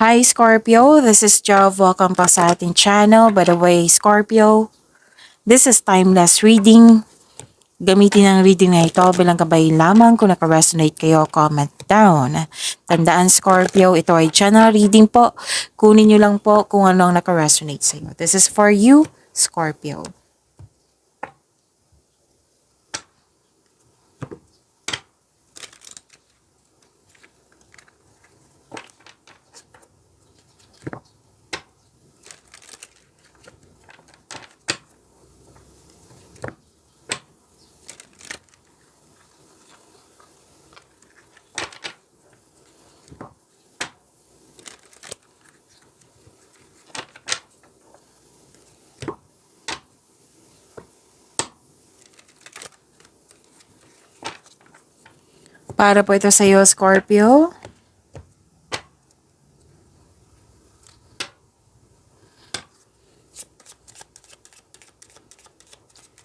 Hi Scorpio, this is Jove. Welcome pa sa ating channel. By the way, Scorpio, this is timeless reading. Gamitin ang reading na ito bilang gabay lamang. Kung naka-resonate kayo, comment down. Tandaan Scorpio, ito ay general reading po. Kunin nyo lang po kung ano ang naka-resonate sa inyo. This is for you, Scorpio. Para po ito sa iyo, Scorpio.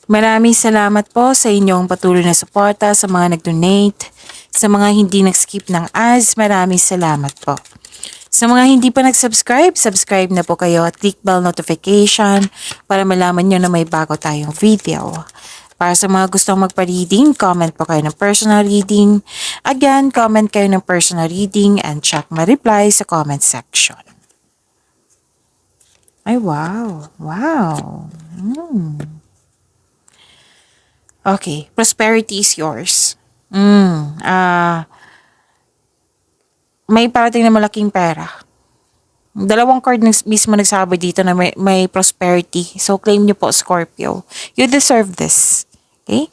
Maraming salamat po sa inyong patuloy na suporta, sa mga nag-donate, sa mga hindi nag-skip ng ads, maraming salamat po. Sa mga hindi pa nag-subscribe, subscribe na po kayo at click bell notification para malaman nyo na may bago tayong video. Para sa mga gustong magpa-reading, comment po kayo ng personal reading. Again, comment kayo ng personal reading and check my reply sa comment section. Ay, wow. Wow. Okay, prosperity is yours. May parating na malaking pera. Dalawang card mismo nagsabi dito na may prosperity. So, claim nyo po, Scorpio. You deserve this. Okay?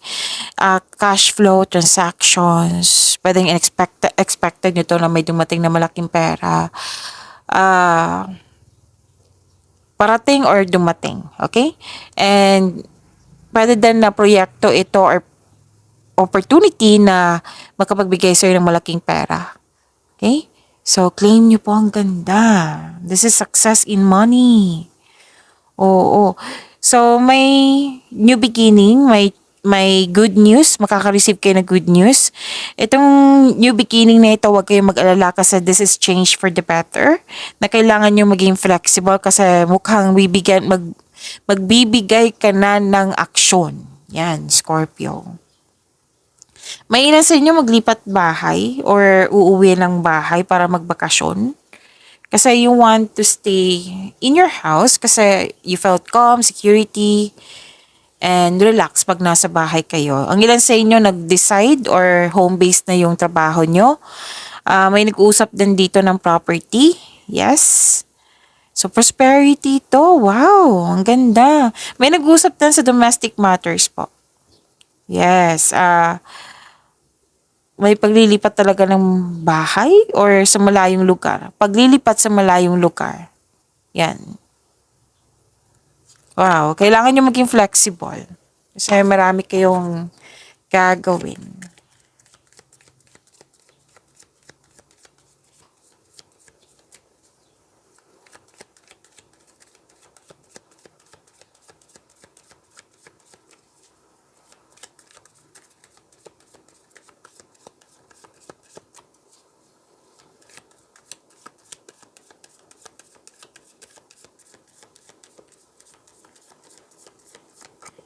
Cash flow, transactions, pwedeng expected nyo to na may dumating na malaking pera. Parating or dumating. Okay? And, pwede din na proyekto ito or opportunity na makapagbigay sa'yo ng malaking pera. Okay? So, claim nyo po ang ganda. This is success in money. Oo. So, may new beginning, may good news, makaka-receive kayo ng good news. Itong new beginning na ito, huwag kayong mag-alala kasi this is change for the better. Na kailangan nyo maging flexible kasi mukhang magbibigay ka na ng aksyon. Yan, Scorpio. May ilan sa inyo maglipat bahay or uuwi ng bahay para magbakasyon? Kasi you want to stay in your house kasi you felt calm, security, and relax pag nasa bahay kayo. Ang ilan sa inyo nag-decide or home-based na yung trabaho nyo. May nag-uusap din dito ng property. Yes. So, prosperity to. Wow, ang ganda. May nag-uusap din sa domestic matters po. Yes. May paglilipat talaga ng bahay or sa malayong lugar. Paglilipat sa malayong lugar. Yan. Wow, kailangan nyo maging flexible. Kasi marami kayong gagawin.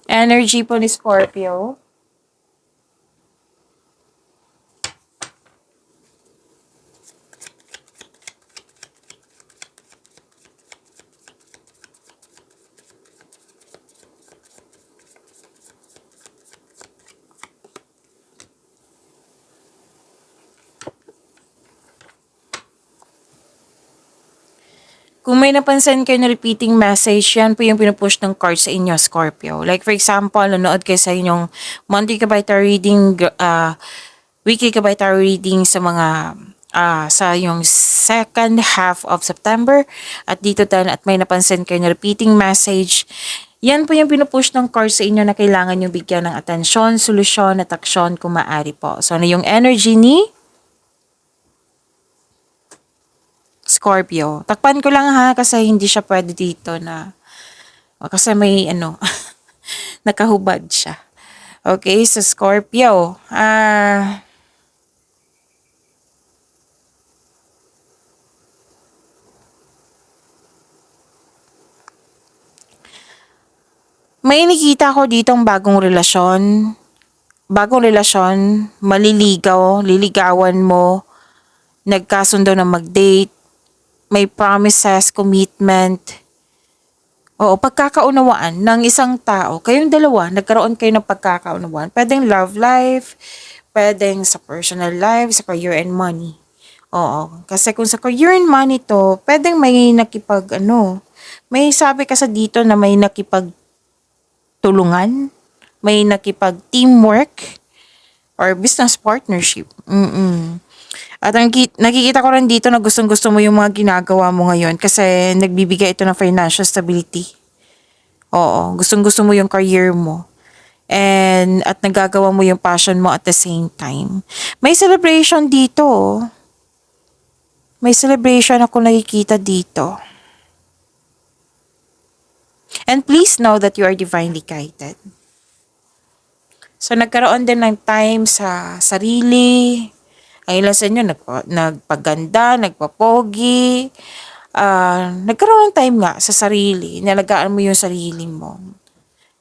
Energy po ni Scorpio. Kung may napansin kayo na repeating message, yan po yung pinupush ng card sa inyo, Scorpio. Like for example, nanood kayo sa inyong monthly ka reading, weekly ka reading sa mga sa yung second half of September at dito din at may napansin kayo na repeating message. Yan po yung pinupush ng card sa inyo na kailangan nyo bigyan ng atensyon, solusyon at aksyon kung maaari po. So ano yung energy ni Scorpio? Takpan ko lang ha kasi hindi siya pwede dito na kasi may nakahubad siya. Okay, so Scorpio, ah, May nakita ko ditong bagong relasyon, maliligaw, liligawan mo, nagkasundo na mag-date, may promises, commitment, oo, pagkakaunawaan ng isang tao. Kayong dalawa, nagkaroon kayo ng pagkakaunawaan. Pwedeng love life, pwedeng sa personal life, sa career and money. Oo, kasi kung sa career and money to, pwedeng may may sabi kasi dito na may nakipagtulungan, may nakipag-teamwork, or business partnership. At nakikita ko rin dito na gustong-gusto mo yung mga ginagawa mo ngayon kasi nagbibigay ito ng financial stability. Oo, gustong-gusto mo yung career mo. At nagagawa mo yung passion mo at the same time. May celebration dito, oh. May celebration ako nakikita dito. And please know that you are divinely guided. So, nagkaroon din ng time sa sarili. Ang ilan sa inyo, nagpaganda, nagpapogi. Nagkaroon ng time nga sa sarili. Nalagaan mo yung sarili mo.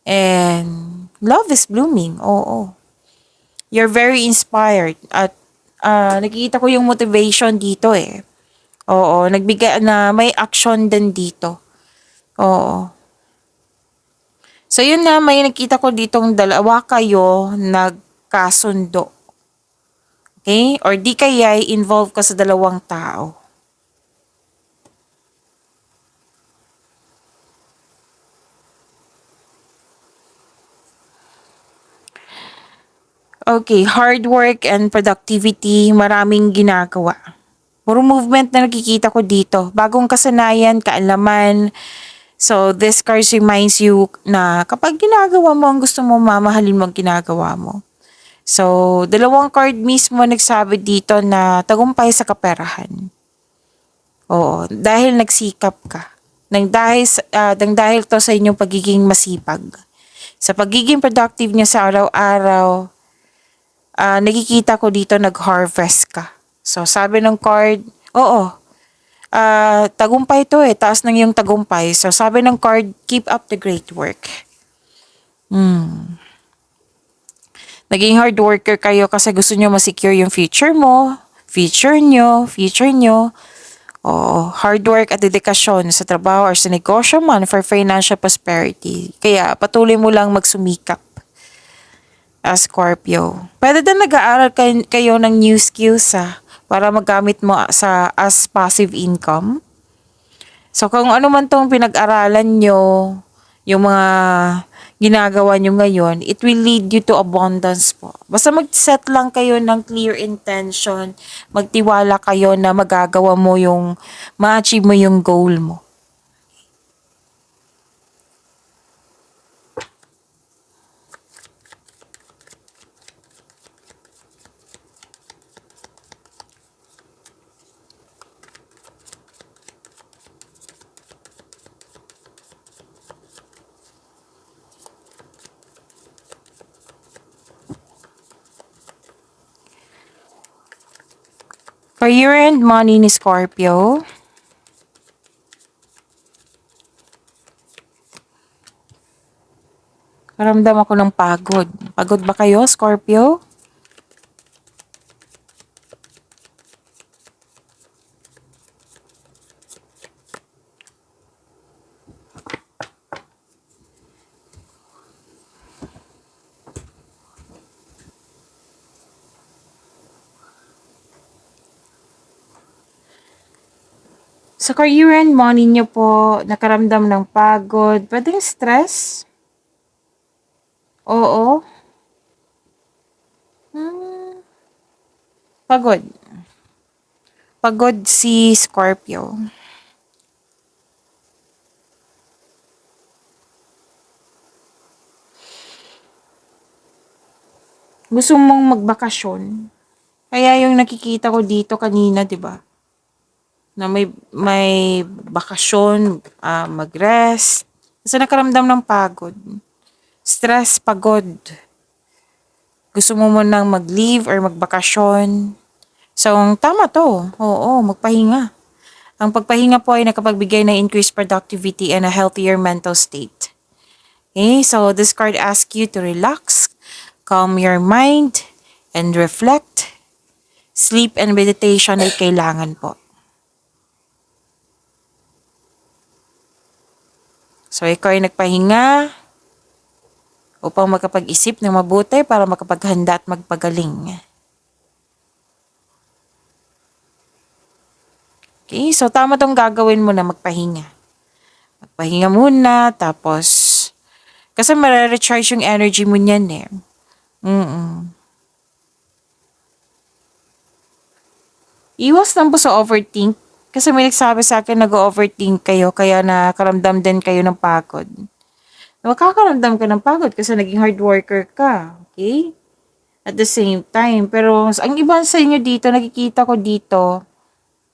And love is blooming. Oo. You're very inspired. At nakikita ko yung motivation dito eh. Oo. Nagbigay na may action din dito. Oo. So yun na, may nakita ko ditong dalawa kayo nagkasundo. Okay? Or di kaya involved ka sa dalawang tao. Okay, hard work and productivity, maraming ginagawa. Puro movement na nakikita ko dito. Bagong kasanayan, kaalaman. So, this card reminds you na kapag ginagawa mo ang gusto mo, mamahalin mo ang ginagawa mo. So, dalawang card mismo nagsabi dito na tagumpay sa kaperahan. Oo, dahil nagsikap ka. Nang dahil to sa inyong pagiging masipag. Sa pagiging productive niya sa araw-araw, nakikita ko dito nag-harvest ka. So, sabi ng card, oo, tagumpay to eh. Taas ng yung tagumpay. So, sabi ng card, keep up the great work. Naging hard worker kayo kasi gusto nyo ma-secure yung future mo, future nyo. Oo, hard work at dedikasyon sa trabaho or sa negosyo man for financial prosperity. Kaya patuloy mo lang magsumikap. Scorpio. Pwede din nag-aaral kayo ng new skills para magamit mo as passive income. So kung ano man tong pinag-aralan nyo, yung mga ginagawa nyo ngayon, it will lead you to abundance po. Basta mag-set lang kayo ng clear intention, magtiwala kayo na magagawa mo ma-achieve mo yung goal mo. Career and money ni Scorpio. Karamdam ako ng pagod. Pagod ba kayo, Scorpio? Sa career and money nyo po, nakaramdam ng pagod, pwedeng stress? Oo. Pagod. Pagod si Scorpio. Gusto mong magbakasyon. Kaya yung nakikita ko dito kanina, 'di ba? Na may bakasyon, mag-rest. Kasi nakaramdam ng pagod. Stress, pagod. Gusto mo munang mag-leave or magbakasyon. So, tama to. Oo, magpahinga. Ang pagpahinga po ay nakapagbigay ng increased productivity and a healthier mental state. Okay, so this card asks you to relax, calm your mind, and reflect. Sleep and meditation ay kailangan po. So, ikaw ay nagpahinga upang makapag-isip ng mabuti para makapaghanda at magpagaling. Okay, so tama tong gagawin mo na magpahinga. Magpahinga muna, tapos, kasi mare-recharge yung energy mo niyan eh. Iwas lang po sa overthink. Kasi may nagsabi sa akin nag-overthink kayo, kaya nakaramdam din kayo ng pagod. Makakaramdam ka ng pagod kasi naging hard worker ka. Okay? At the same time. Pero ang iba sa inyo dito, nakikita ko dito,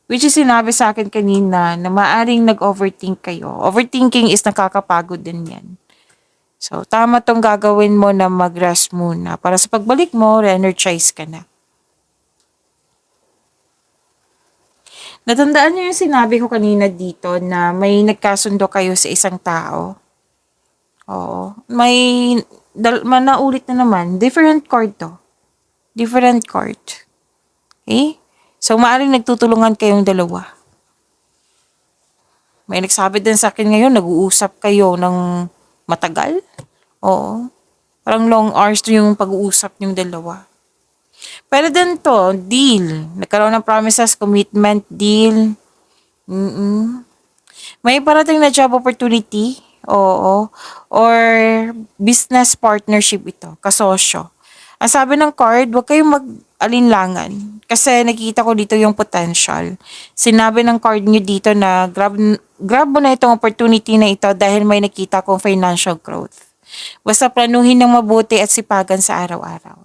which is sinabi sa akin kanina, na maaring nag-overthink kayo. Overthinking is nakakapagod din yan. So, tama tong gagawin mo na mag-rest muna. Para sa pagbalik mo, re-energize ka na. Natandaan niyo yung sinabi ko kanina dito na may nagkasundo kayo sa isang tao? Oo. Manaulit na naman. Different card to. Different card. Okay? So, maaaring nagtutulungan kayong dalawa. May nagsabi din sa akin ngayon, nag-uusap kayo ng matagal. Oo. Parang long hours to yung pag-uusap yung dalawa. Pero din to, deal. Nagkaroon ng promises, commitment, deal. May parating na job opportunity. Oo. Or business partnership ito. Kasosyo. Ang sabi ng card, huwag kayong mag-alinlangan. Kasi nakikita ko dito yung potential. Sinabi ng card nyo dito na grab mo na itong opportunity na ito dahil may nakita kong financial growth. Basta planuhin ng mabuti at sipagan sa araw-araw.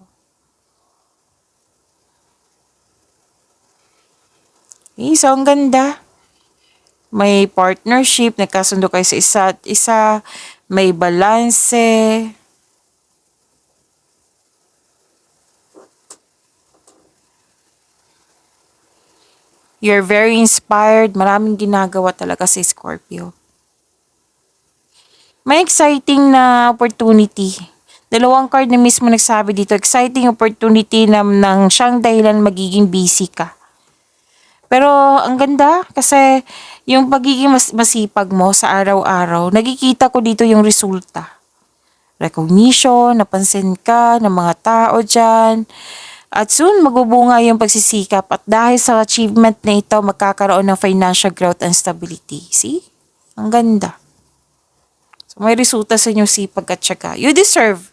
Okay, so ang ganda. May partnership, nagkasundo kayo sa isa't isa, may balanse. You're very inspired, maraming ginagawa talaga si Scorpio. May exciting na opportunity. Dalawang card na mismo nagsabi dito, exciting opportunity na nang siyang dahilan magiging busy ka. Pero ang ganda kasi yung pagiging masipag mo sa araw-araw, nagkikita ko dito yung resulta. Recognition, napansin ka ng mga tao dyan. At soon, magbubunga yung pagsisikap at dahil sa achievement na ito, magkakaroon ng financial growth and stability. See? Ang ganda. So, may resulta sa inyong sipag at syaga. You deserve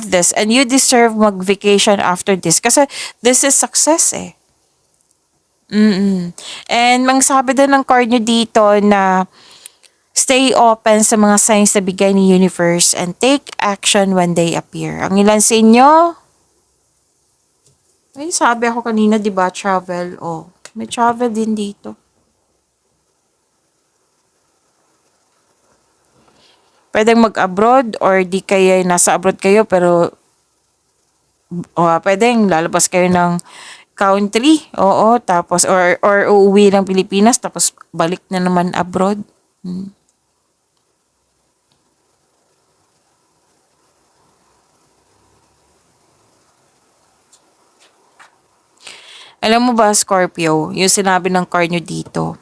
this and you deserve mag-vacation after this kasi this is success eh. And mang sabi din ng card nyo dito na stay open sa mga signs na bigay ni universe and take action when they appear. Ang ilan sa inyo, ay sabi ako kanina, di ba, travel. Oh, may travel din dito. Pwedeng mag-abroad or di kaya nasa abroad kayo pero pwedeng lalabas kayo ng country. Oo, tapos or uuwi ng Pilipinas tapos balik na naman abroad. Alam mo ba, Scorpio, yung sinabi ng card nyo dito,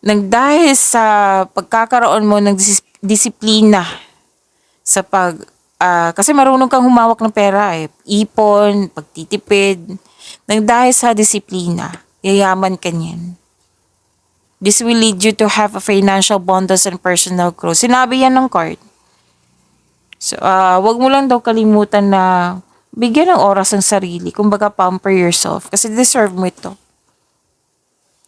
dahil sa pagkakaroon mo ng disiplina sa kasi marunong kang humawak ng pera eh. Ipon, pagtitipid. Dahil sa disiplina, yayaman ka niyan. This will lead you to have a financial abundance and personal growth. Sinabi yan ng card. So, wag mo lang daw kalimutan na bigyan ng oras ang sarili. Kumbaga, pamper yourself. Kasi deserve mo ito.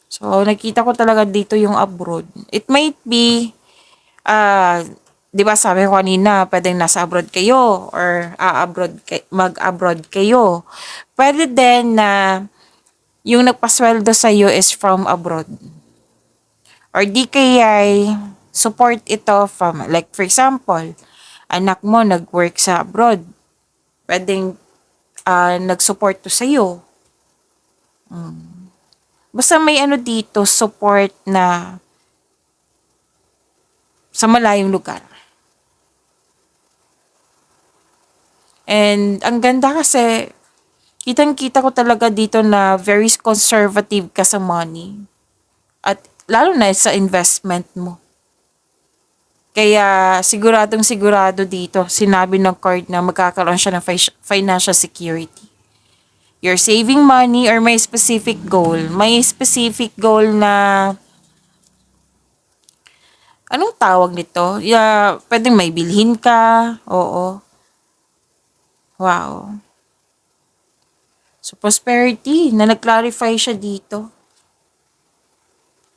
So, nakita ko talaga dito yung abroad. It might be, di ba sabi ko kanina, pwedeng nasa abroad kayo or mag-abroad kayo. Pwede din na yung nagpasweldo sa iyo is from abroad. Or di kaya support ito from, like for example, anak mo nag-work sa abroad. Pwedeng nag-support to sa iyo. Basta may ano dito, support na sa malayong lugar. And ang ganda kasi, kitang-kita ko talaga dito na very conservative ka sa money. At lalo na sa investment mo. Kaya siguradong sigurado dito, sinabi ng card na magkakaroon siya ng financial security. You're saving money or may specific goal. May specific goal na, anong tawag nito? Pwedeng may bilhin ka. Oo. Wow. So, prosperity, na nag-clarify siya dito.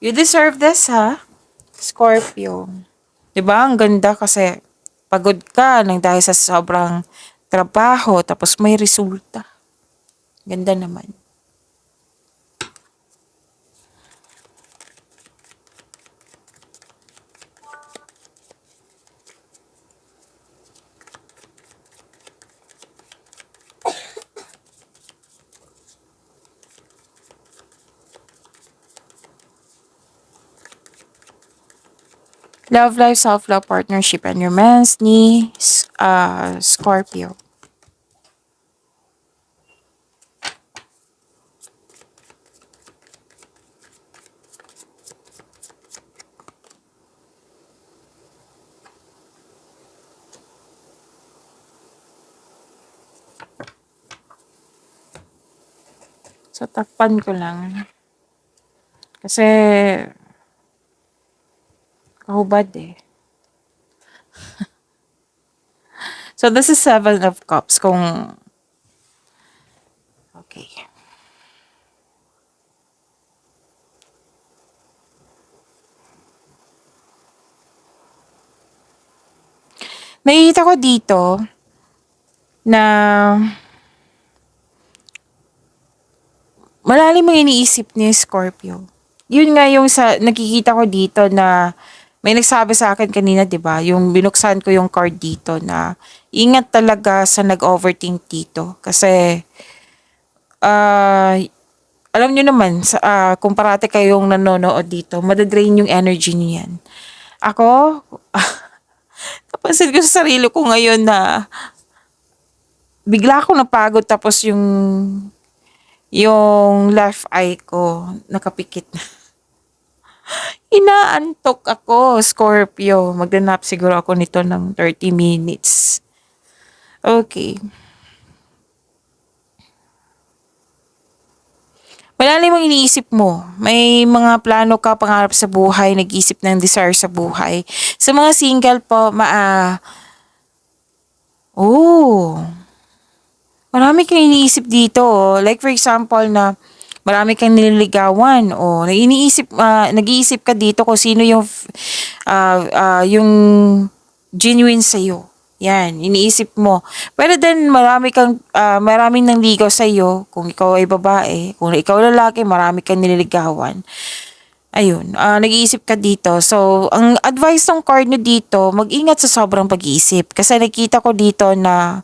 You deserve this, ha? Scorpio. 'Di ba? Ang ganda kasi pagod ka nang dahil sa sobrang trabaho tapos may resulta. Ganda naman. Love life, self-love, partnership, and romance ni Scorpio. So, takpan ko lang. Kasi, kahubad eh. So, this is Seven of Cups. Okay. Nakikita ko dito na malalim ang iniisip ni Scorpio. Yun nga yung nakikita ko dito na may nagsabi sa akin kanina, 'di ba? Yung binuksan ko yung card dito na ingat talaga sa nag-overthink dito kasi ah alam niyo naman kung parati kayong nanonood dito, madadrain yung energy niyo yan. Ako, napansin ko sa sarili ko ngayon na bigla akong napagod tapos yung left eye ko nakapikit na. Inaantok ako, Scorpio. Magdanap siguro ako nito ng 30 minutes. Okay. Malalim ang iniisip mo. May mga plano ka, pangarap sa buhay, nag-isip ng desire sa buhay. Sa mga single po, oh, marami kang iniisip dito. Oh. Like for example na marami kang nililigawan o nag-iisip ka dito kung sino yung genuine sa iyo. Yan, iniisip mo. Pero then maraming nangligaw sa iyo kung ikaw ay babae, kung ikaw lalaki, marami kang nililigawan. Ayun, nag-iisip ka dito. So, ang advice ng card nyo dito, mag-ingat sa sobrang pag-iisip. Kasi nakita ko dito na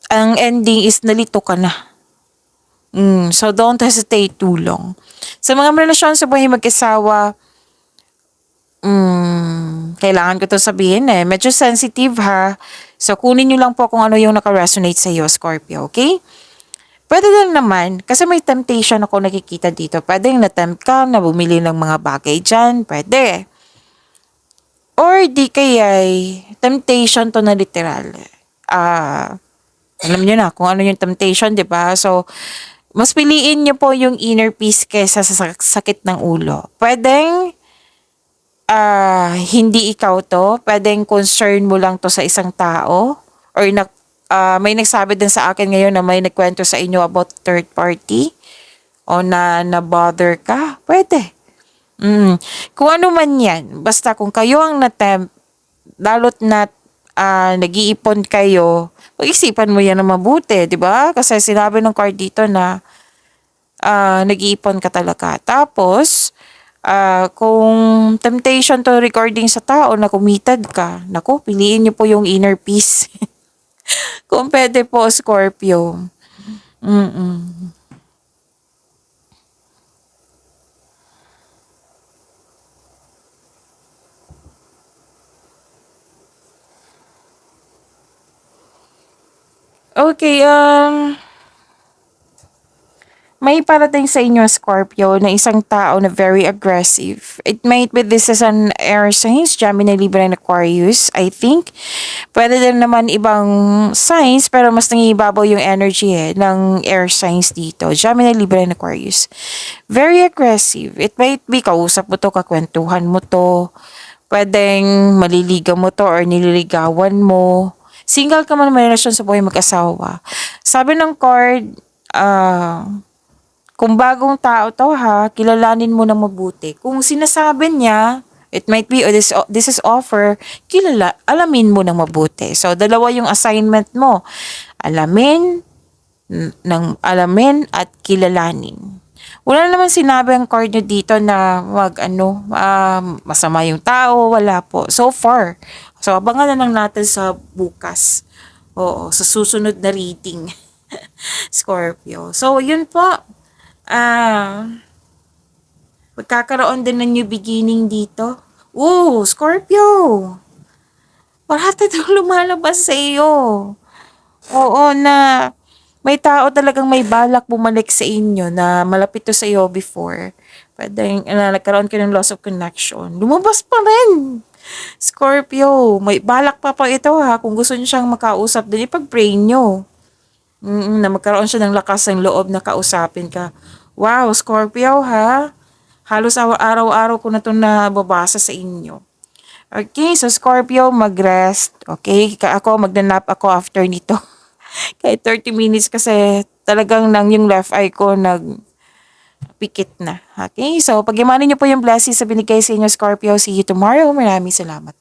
ang ending is nalito ka na. So, don't hesitate too long. Sa mga relasyon sa buhay mag-asawa, kailangan ko to sabihin eh. Medyo sensitive ha. So, kunin nyo lang po kung ano yung naka-resonate sa iyo, Scorpio, okay? Pwede lang naman, kasi may temptation ako nakikita dito. Pwede yung na-tempt ka na bumili ng mga bagay dyan. Pwede. Or di kaya'y temptation to na literal. Alam niyo na kung ano yung temptation, di ba? So, mas piliin niyo po yung inner peace kaysa sa sakit ng ulo. Pwedeng hindi ikaw to. Pwedeng concern mo lang to sa isang tao. Or may nagsabi din sa akin ngayon na may nagkwento sa inyo about third party. O na-bother ka. Pwede. Kung ano man yan. Basta kung kayo ang na-tempt, lalo't na nag-iipon kayo, pag-isipan mo yan na mabuti, di ba? Kasi sinabi ng card dito na nag-iipon ka talaga. Tapos, kung temptation to recording sa tao na committed ka, naku, piliin niyo po yung inner peace. Kung pwede po, Scorpio. Mm-mm. Okay, may parating sa inyo, Scorpio, na isang tao na very aggressive. It might be this is an air signs, Gemini, Libra, and Aquarius, I think. Pwede din naman ibang signs, pero mas nangibabaw yung energy ng air signs dito. Gemini, Libra, and Aquarius. Very aggressive. It might be kausap mo to, kakwentuhan mo to. Pwedeng maliligaw mo to or nililigawan mo. Single ka man, may relasyon sa buhay mag-asawa. Sabi ng card, kung bagong tao to ha, kilalanin mo na mabuti. Kung sinasabi niya, it might be, this is offer, alamin mo na mabuti. So, dalawa yung assignment mo. Alamin at kilalanin. Wala naman sinabi ang card nyo dito na masama yung tao, wala po. So far. So, abangan na lang natin sa bukas. Oo, sa susunod na reading. Scorpio. So, yun po. Magkakaroon din ng new beginning dito. Scorpio! Parati itong lumalabas sa iyo. Oo, na may tao talagang may balak bumalik sa inyo na malapit to sa iyo before. Pwede nagkaroon ka ng loss of connection. Lumabas pa rin. Scorpio, may balak pa ito ha. Kung gusto niyo siyang makausap din, ipag-pray niyo. Na magkaroon siya ng lakas ng loob na kausapin ka. Wow, Scorpio ha. Halos araw-araw ko na ito nababasa sa inyo. Okay, so Scorpio, mag-rest. Okay, magna-nap ako after nito. Kahit 30 minutes kasi talagang yung left eye ko pikit na. Okay, so pag-imanin niyo po yung blessings sa binigay sa inyo, Scorpio. See you tomorrow. Maraming salamat.